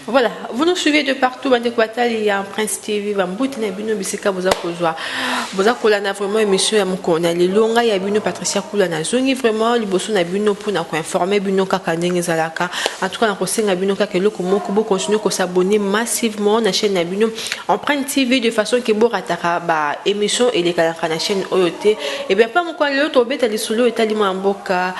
Voilà, vous nous suivez de partout, il y a un Prince TV, Biseka Kolana vraiment émission ya mukona lelonga ya bino Patricia Kolana zongi vraiment liboso na bino pour na ko informer bino kaka ndenge zalaka. En tout cas na ko senga bino kaka eloko moko bo continuer ko s'abonner massivement na chaîne na bino en Prince TV de façon que bo rataka ba émission et les kala na chaîne oyote et bien pas moko lelo to beta lisolo etali mboka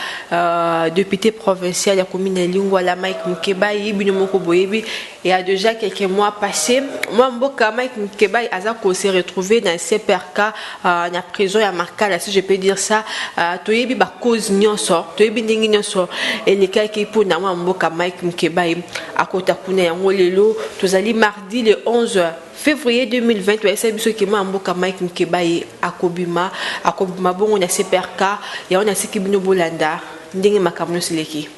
député provincial ya commune Lingwa la Mike Mukeba bino moko boyebi. Il y a déjà quelques mois passés, moi, Mboka Mike Mkebai Azako s'est retrouvé dans CPRK, dans la prison à Markala, si je peux dire ça. Toyebi ba cause nyonso, toyebi ndingi nyonso. Et les cas qui pour na Mboka Mike Mkebai à Kota Kuna yango lelo, tozali mardi le 11 février 2020, tu as essayé de que Mboka Mike Mkebai à Kobima bon on a CPRK et on a Sikibino Bolanda, ndingi makamno sileki.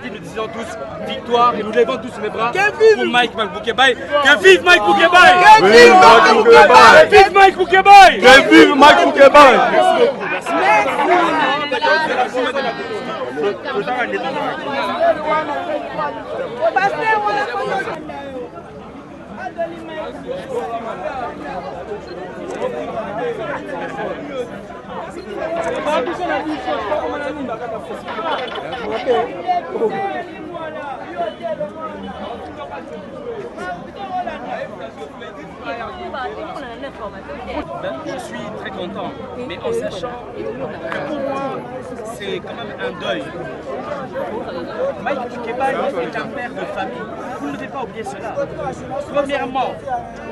Nous disons tous victoire et nous levons tous les bras pour Mike Mukeba. Que vive Mike Mukeba! Que vive Mike Mukeba! Que vive Mike Mukeba! Que vive Mike Mukeba! Je suis très content, mais en sachant que pour moi, c'est quand même un deuil. Mike Mukeba est un père de famille. Vous ne devez pas oublier cela. Premièrement,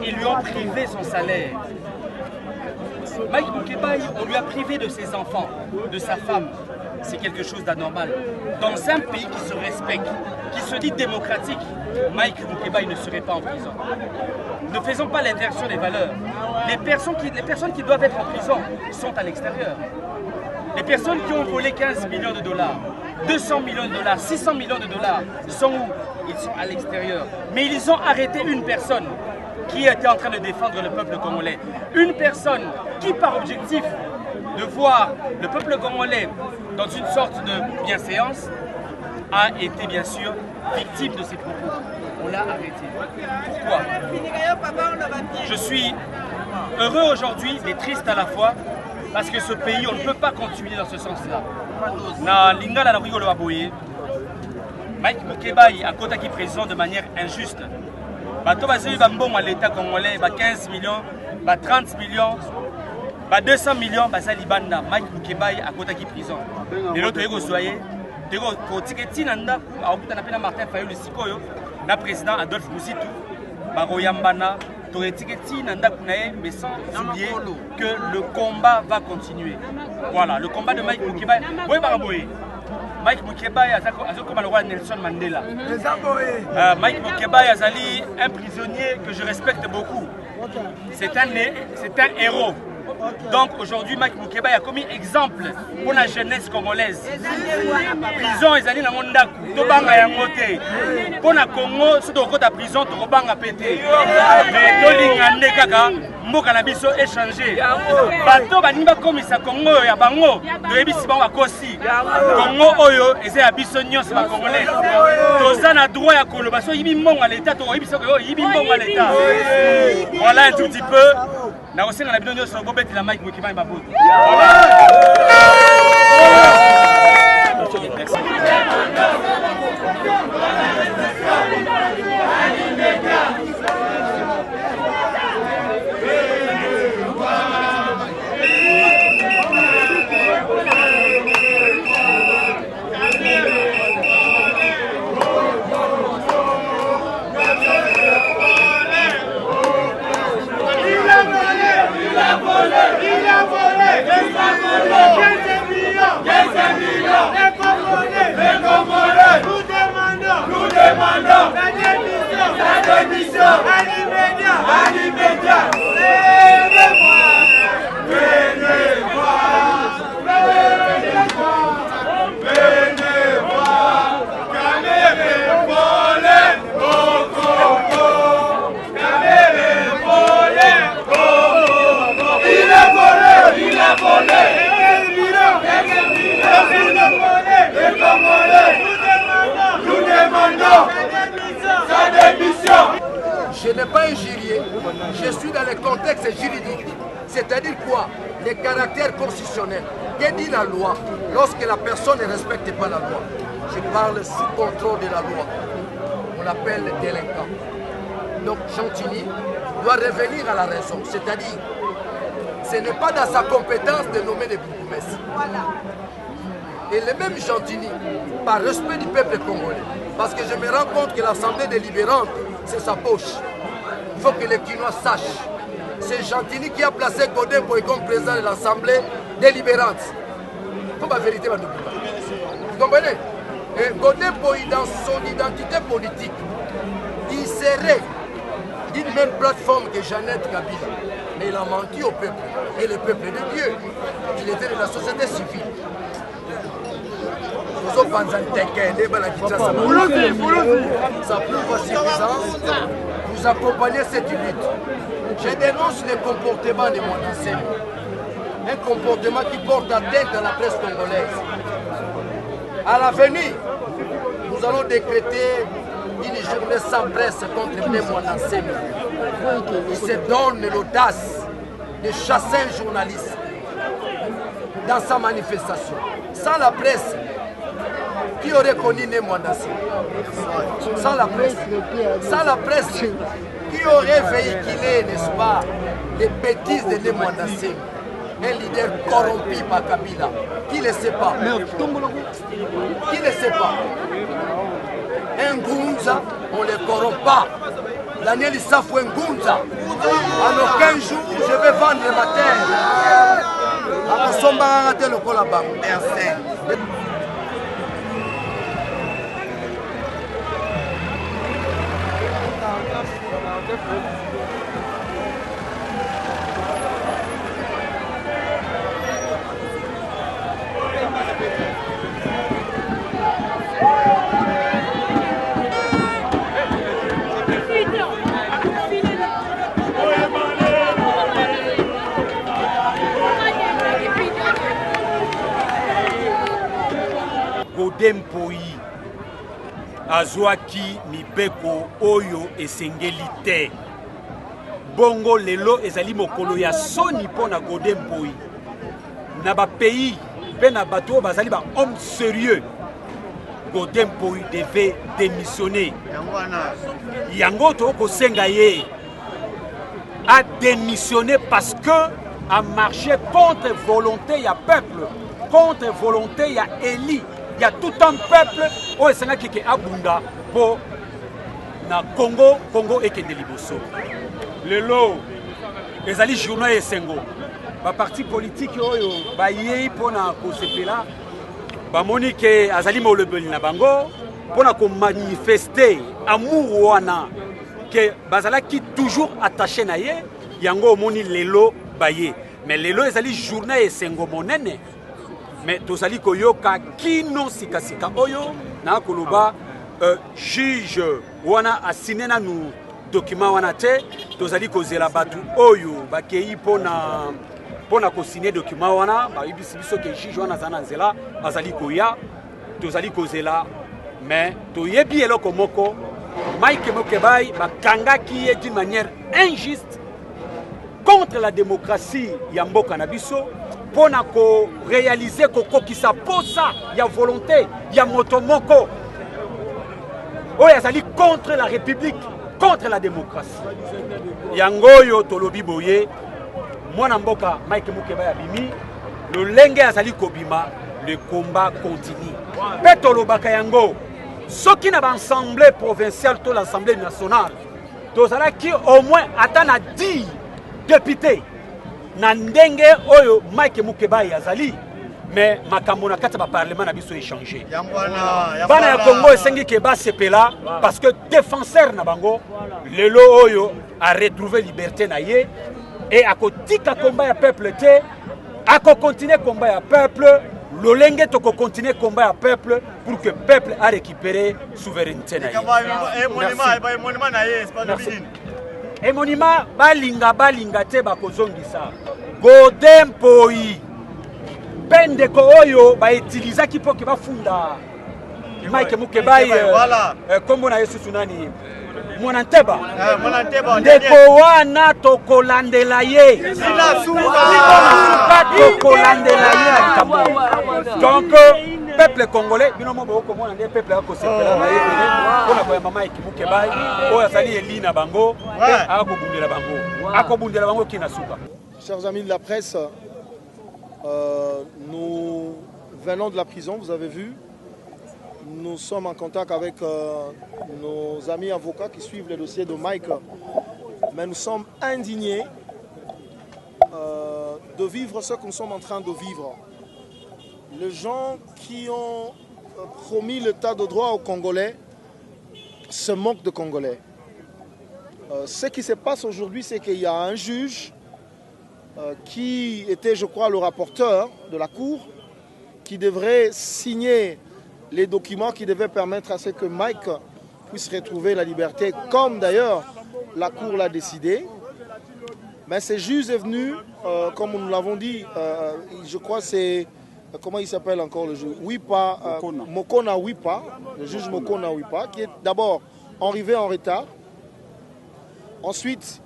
ils lui ont privé son salaire. Mike Mukeba, on lui a privé de ses enfants, de sa femme. C'est quelque chose d'anormal. Dans un pays qui se respecte, qui se dit démocratique, Mike Mukeba ne serait pas en prison. Ne faisons pas l'inversion des valeurs. Les personnes qui doivent être en prison sont à l'extérieur. Les personnes qui ont volé 15 millions de dollars, 200 millions de dollars, 600 millions de dollars, sont où? Ils sont à l'extérieur. Mais ils ont arrêté une personne qui était en train de défendre le peuple congolais. Une personne qui, par objectif de voir le peuple congolais dans une sorte de bienséance, a été bien sûr victime de ses propos. On l'a arrêté. Pourquoi? Je suis heureux aujourd'hui, mais triste à la fois, parce que ce pays, on ne peut pas continuer dans ce sens-là. Na lingala na wigolo waboye, Mike Mukeba a kota qui présente de manière injuste. Bato bazeli bambongo à l'État congolais, 15 millions, 30 millions, 200 millions, bazali banda. Mike Mukeba a kota qui prison. Et l'autre est soyez, pour tiketi nanda, a okuta na pena Martin Fayulu sikoyo, na président Adolphe Mouzitou, baroyambana. Mais sans oublier que le combat va continuer. Voilà, le combat de Mike Mukeba. Mike Mukeba a comme le roi Nelson Mandela. Mike Mukeba est un prisonnier que je respecte beaucoup. C'est un héros. Donc aujourd'hui, Mike Mukeba a commis exemple pour la jeunesse congolaise. Prison, ils allaient dans mon daku. Tobanga yangote. Pour la Congo, si tu es à prison, tu vas péter. Mais Tolingande kaka, mboka na biso échanger. Bato banimba komisa Congo ya bango. Toyebisi bango akosi. Congo oyo eza ya biso nyonso ba congolais. Toza na droit ya koloba so yibi mbongo à l'état, to yebisa ko yibi mbongo à l'état. Voilà un tout petit peu. Na osenga na bino nyonso bobeti la Mike Mukeba baboto. Il a volé, il a volé, il a volé. n'ai pas injurié, je suis dans le contexte juridique. C'est-à-dire quoi? Les caractères constitutionnels. Que dit la loi lorsque la personne ne respecte pas la loi? Je parle sous contrôle de la loi. On l'appelle délinquant. Donc Gentilly doit revenir à la raison. C'est-à-dire, ce n'est pas dans sa compétence de nommer des bourgmestres. Et le même Gentilly, par respect du peuple congolais, parce que je me rends compte que l'Assemblée délibérante, c'est sa poche. Il faut que les Quinois sachent. C'est Gentilly qui a placé Godin Boy comme président de l'Assemblée délibérante. Comme la vérité va nous dire. Vous comprenez? Et Godin Boy, dans son identité politique, il serait d'une même plateforme que Jeannette Kabila. Mais il a menti au peuple. Et le peuple de Dieu. Il était de la société civile. Ça prouve à suffisance. Vous accompagnez cette lutte. Je dénonce le comportement de mon ancien. Un comportement qui porte atteinte à la presse congolaise. À l'avenir, nous allons décréter une journée sans presse contre mon ancien. Il se donne l'audace de chasser un journaliste dans sa manifestation. Sans la presse, qui aurait connu Némoandassé? Sans la presse, qui aurait véhiculé, n'est-ce pas, les bêtises de Némoandassé? Un leader corrompu par Kabila. Qui ne le sait pas? Qui ne sait pas? Un Gunza, on ne le corrompt pas. Daniel Issafou un Gunza. En aucun jour, je vais vendre ma terre. À Sombarate, le Colabang. Merci. Godin Boy azwaki mibeko oyo esengeli te. Bongo lelo ezali mokolo ya soni pona Godin Boy. Na ba pays pe na bato bazali ba homme sérieux. Godin Boy devait démissionner. Yango to ko senga ye a démissionné parce que a marché contre volonté ya peuple, contre volonté ya Eli. Il y a tout un peuple au Sénat qui est abunda pour na Congo et Kendeliboso. Le lot, les alliés journaux et Sengo, les partis politiques ba yé pour na kosepela, ba monique azali molebeli na bango pour na ko manifester amour wana que bazala qui toujours attaché na ye yango moni lelo ba yé. Mais lelo les alliés journaux et Sengo monene. Mais tozali koyoka kino sikasika oyo na koloba juge wana asine na nu document wana te tozali kozela batu oyo bakei pona ko signer document wana ba ibisi biso ke juge wana zana nzela bazali koya tozali kozela mais toyebi eloko moko Mike Mokebai bakangaki ye d'une manière injuste contre la démocratie ya mboka na biso pour réaliser que ça pose il y a volonté, il y a motomoko. Oh, il y a contre la République, contre la démocratie. Yangoyo tolobi boye, moi namboka Mike Mukeba Yabimi, le lenge azali kobima, le combat continue. Petolo baka yango, ceux qui n'ont l'Assemblée provinciale, tout l'Assemblée nationale, tous ceux qui au moins attendent 10 députés. Nandenge oyo Mike Mukeba yazali mais makambo na kati ba parlement na biso échanger bana ya Congo esengi ke ba sepela parce que défenseur na bango lelo oyo a retrouvé liberté na ye et akotika combat ya peuple te ako continuer combat ya peuple lolenge to ko continuer combat ya peuple pour que peuple a récupéré souveraineté na ye et monima balinga te bakozongisa Godin Boy pendeko oyo ba utiliser ki poke bafunda Mike Mukebai kombo na Yesu sunani Monanteba ndeko wana tokolandela ye tokolandela ye na likambo. Donc peuple congolais bino mo bokomona nde peuple akosepela na ye mpona koyamba Mike Mukebai oyo azali eli na bango akobundela bango kina suka. Chers amis de la presse, nous venons de la prison, vous avez vu. Nous sommes en contact avec nos amis avocats qui suivent le dossier de Mike. Mais nous sommes indignés de vivre ce que nous sommes en train de vivre. Les gens qui ont promis l'état de droit aux Congolais se moquent de Congolais. Ce qui se passe aujourd'hui, c'est qu'il y a un juge qui était, je crois, le rapporteur de la Cour, qui devrait signer les documents qui devaient permettre à ce que Mike puisse retrouver la liberté, comme d'ailleurs la Cour l'a décidé. Mais ce juge est venu, comme nous l'avons dit, je crois c'est, comment il s'appelle encore le juge, Mokona Wipa, le juge Mokona Wipa, qui est d'abord arrivé en retard. Ensuite,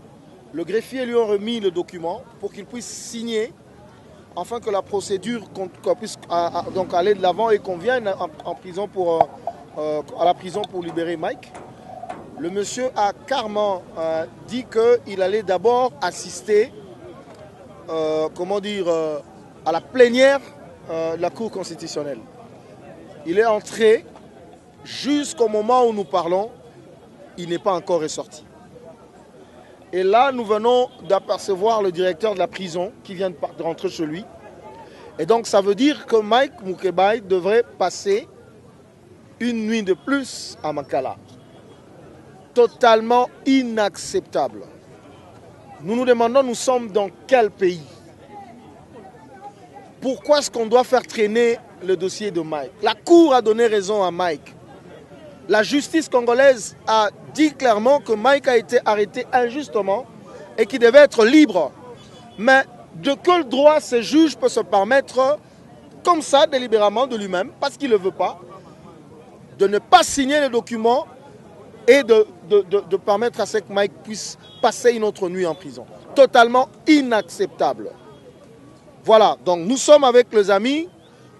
le greffier lui a remis le document pour qu'il puisse signer afin que la procédure puisse donc aller de l'avant et qu'on vienne en prison à la prison pour libérer Mike. Le monsieur a carrément dit qu'il allait d'abord assister à la plénière de la Cour constitutionnelle. Il est entré jusqu'au moment où nous parlons, il n'est pas encore ressorti. Et là, nous venons d'apercevoir le directeur de la prison qui vient de rentrer chez lui. Et donc, ça veut dire que Mike Mukebai devrait passer une nuit de plus à Makala. Totalement inacceptable. Nous nous demandons, nous sommes dans quel pays? Pourquoi est-ce qu'on doit faire traîner le dossier de Mike? La Cour a donné raison à Mike. La justice congolaise a dit clairement que Mike a été arrêté injustement et qu'il devait être libre. Mais de quel droit ce juge peut se permettre, comme ça, délibérément de lui-même, parce qu'il ne le veut pas, de ne pas signer les documents et de permettre à ce que Mike puisse passer une autre nuit en prison? Totalement inacceptable. Voilà, donc nous sommes avec les amis.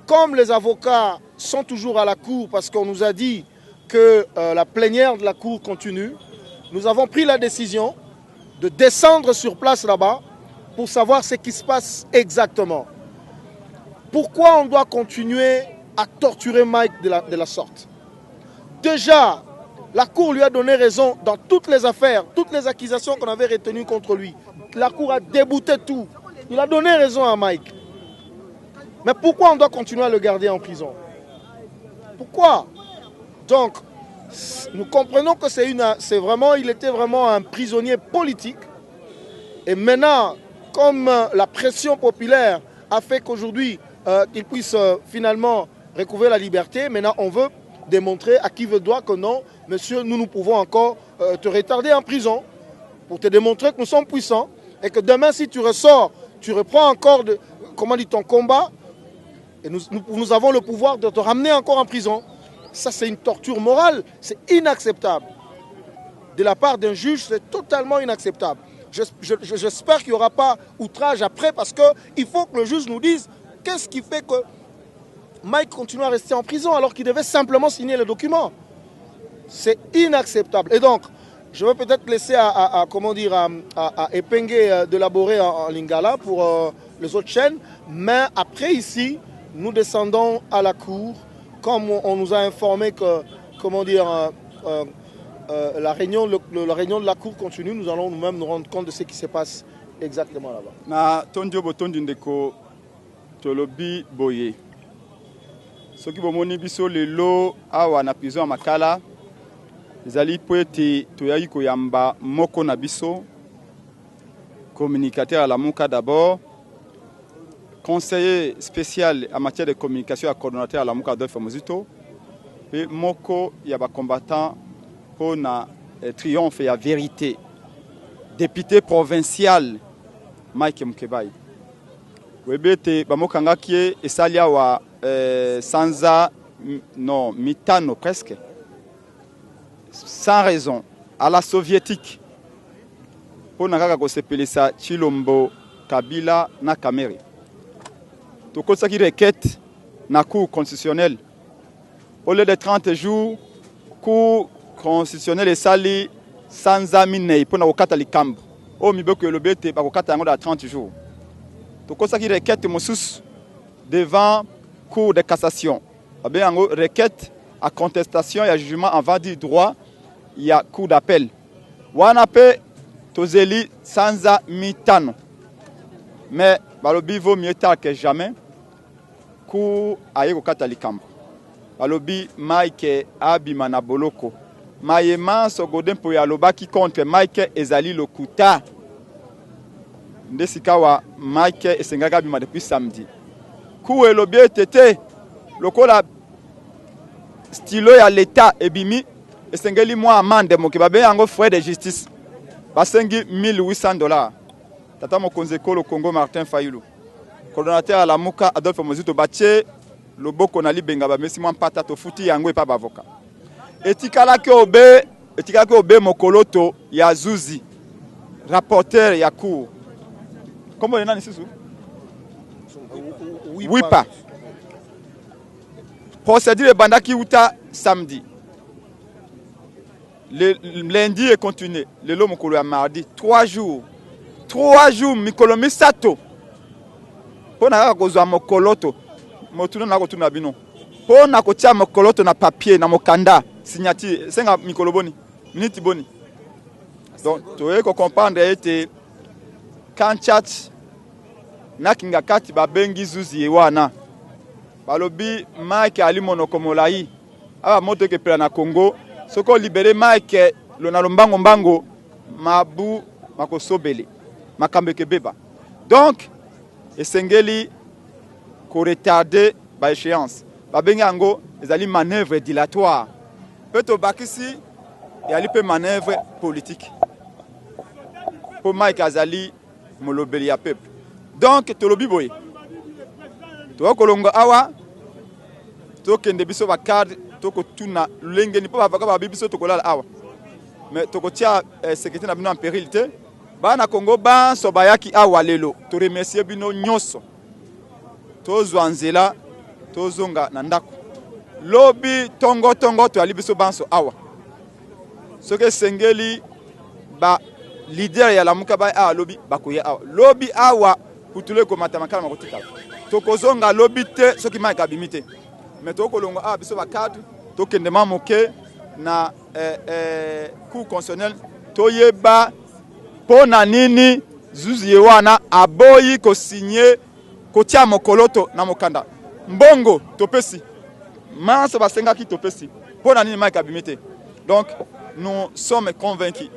Comme les avocats sont toujours à la cour parce qu'on nous a dit que la plénière de la Cour continue, nous avons pris la décision de descendre sur place là-bas pour savoir ce qui se passe exactement. Pourquoi on doit continuer à torturer Mike de la sorte? Déjà, la Cour lui a donné raison dans toutes les affaires, toutes les accusations qu'on avait retenues contre lui. La Cour a débouté tout. Il a donné raison à Mike. Mais pourquoi on doit continuer à le garder en prison? Pourquoi? Donc, nous comprenons que il était vraiment un prisonnier politique. Et maintenant, comme la pression populaire a fait qu'aujourd'hui, il puisse finalement recouvrer la liberté, maintenant on veut démontrer à qui veut droit que non, monsieur, nous pouvons encore te retarder en prison pour te démontrer que nous sommes puissants et que demain, si tu ressors, tu reprends encore ton combat et nous avons le pouvoir de te ramener encore en prison. Ça, c'est une torture morale, c'est inacceptable. De la part d'un juge, c'est totalement inacceptable. J'espère qu'il n'y aura pas outrage après parce qu'il faut que le juge nous dise qu'est-ce qui fait que Mike continue à rester en prison alors qu'il devait simplement signer le document. C'est inacceptable. Et donc, je vais peut-être laisser à Epengue d'élaborer en lingala pour les autres chaînes. Mais après ici, nous descendons à la cour. Comme on nous a informé que, la réunion de la Cour continue, nous allons nous-mêmes nous rendre compte de ce qui se passe exactement là-bas. Na tondio botondi ndeko tolobi boye. Soki bomoni biso lelo awa na prison Makala, ezali po ete toyaki koyamba moko na biso, communicateur à la Mouka d'abord, conseiller spécial en matière de communication à coordonnateur à la Mouka Adolphe Muzito, et moko yaba combattant pour na triomphe et à vérité, député provincial Mike Mukebai. Webete bamokanga kie esalia wa sanza no mitano presque sans raison à la soviétique pour na kaka kosepelisa Chilombo Kabila na Kamere. Tokosaki requête na cour constitutionnelle. Au lieu de 30 jours, cour constitutionnelle esali sanza minei pour na kokata likambo. O miboko elobete ba kokata yango da 30 jours. Tokosaki requête mosusu devant cour de cassation. Abe yango requête à contestation et à jugement en vue du droit, il y a cour d'appel. Wana pe tozeli sanza mitano. Mais balobi vaut mieux tard que jamais. Cour aye kokata likambo. Balobi Mike abima na boloko. Mayema sogodem po ya lobaki contre Mike ezali lokuta. Ndesikawa Mike esengaka bima depuis samedi. Cour elobi tete lokola stylo ya l'état ebimi esengeli moi amende moki babe yango frais de justice basengi $1,800. Tata mokonzi kolo Congo Martin Fayulu coordonnateur à la Muka Adolphe Mozito batie loboko na libenga ba mesi mwa mpata to futi yango epa bavoka etikala ke obe mokoloto ya Zuzi rapporteur ya cour comment nani sisu wipa procédure bandaki uta samedi. Le lundi est continué. Le lo mokolo ya mardi 3 jours. 3 jours mikolo misato. Pona kaka kozwa mokoloto. Motuna na kotuna bino. Pona kotia mokoloto na papier na mokanda signature senga mikolo boni. Minute boni. Donc tu veux comprendre ete kanchat na kinga kati babengi Zuzi wana. Balobi Mike ali monokomolai aba moto ke pela na Congo soko libéré Mike lo na lombango mbango mabu makosobele makambe ke beba donc esengeli ko retarder ba échéance babenga ngo ezali manœuvre dilatoire peto bakisi et ali pe manœuvre politique pour Mike azali molobeli ya peuple donc tolobi boye to kolonga awa tokende biso ba cadre toko tuna lengeni po bavaka ba biso tokolala awa mais tokotia sécurité na bino en péril te bana Congo ba so bayaki awa lelo to remercier bino nyoso tozwa nzela tozonga na ndako lobi tongo to ali biso banso awa soke sengeli ba leader ya la muka ba awa lobi bakoya awa lobi awa putule ko matamakala makotika tokozonga lobi te soki Mike abimite mais tokolonga a biso ba cadre tokende mamoke na cour constitutionnel toyeba pona nini Zuzi wana aboyi ko signer ko tia mokoloto na mokanda mbongo topesi manso basengaki topesi pona nini Mike abimite. Donc nous sommes convaincus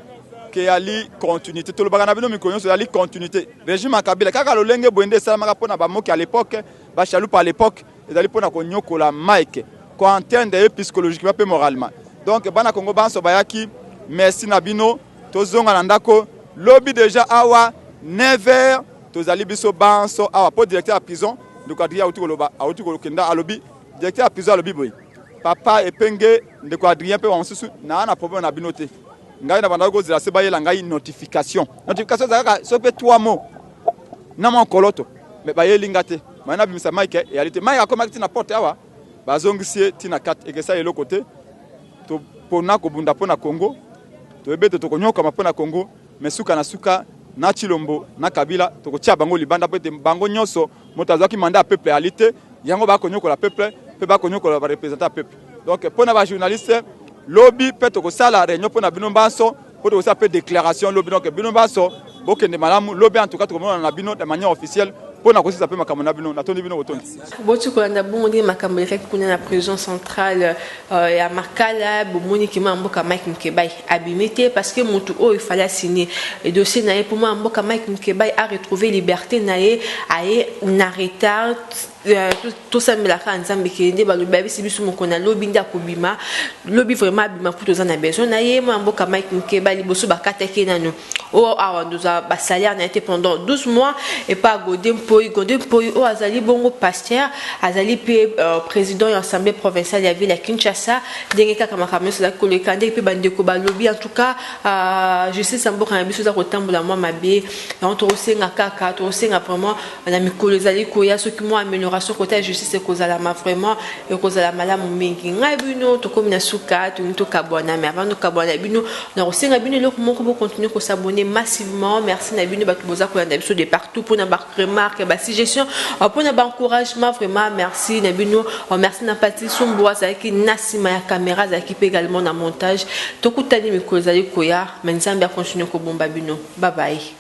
que yali continuité to lobaka na bino mikonyo so yali continuité régime akabila kaka lolenge boende salamaka pona ba moki à l'époque ba chaloupa à l'époque ezali pona ko nyokola Mike ko entendre psychologiquement pe moralement. Donc bana Congo banso bayaki merci na bino tozonga na ndako lobby déjà awa 9h tozali biso banso awa po directeur à prison de Adrien auti kolokenda a lobby directeur à prison lobby boy papa epenge ndeko Adrien pe wa susu na problème na bino te ngai na banda ko zela se bayela ngai notification zaka so pe 3 mots na mon koloto mais bayeli ngate mana bimisa Mike etalité Mike akoma tina porte awa bazongisie tina 4 et que ça yelo côté to pona ko bunda pona Congo to ebete to konyoka mapona Congo mais suka na Chilombo na Kabila to ko tia bango libanda pete bango nyoso motazaki mandat peuple réalité yango ba konyoko la peuple pe ba konyoko la représenter peuple. Donc pona ba journaliste lobby peut ko sala réunion pona bino mbaso pour aussi faire déclaration lobby donc bino mbaso bokende malamu lobby en tout cas to na bino de manière officielle pona ko ça peut makamona bino na tondi bino botondi botu ko na bongi makambo rek kuna na prison centrale ya Makala bomoni ki mboka Mike Mkebai abimité parce que mutu il fallait signer et dossier na pour mboka Mike Mkebai a retrouvé liberté na ye na retard tout ça me la nzambe kende ba lobi bisi biso mokona lobi nda kobima lobi vraiment bima pour tozana besoin na ye mo mboka Mike Mukeba liboso bakata ke nanu o awa ndoza ba salaire na été pendant 12 mois et pas Godin Poi o azali bongo pasteur azali pe président de l'Assemblée provinciale ya ville ya Kinshasa ndenge kaka makamyo ça ko le kande pe bandeko ba lobi en tout cas justice mboka na biso za kotambola moi mabe on to osenga kaka to osenga vraiment na mikolo ezali koya soki mo amélioration côté justice kozala ma vraiment et kozala malamu mingi ngai bino to komi na suka to nito kabwana mais avant de kabwana bino na osenga bino le moko bo continuer ko s'abonner massivement merci na bino bato boza ko na biso de partout pour na ba remarque ba suggestion pour na ba encouragement vraiment merci na bino merci na Patrice Somboa ça qui nasima ya caméra ça qui également na montage to kutani mikolo ezali koya mais nzambe a continuer ko bomba bino bye bye.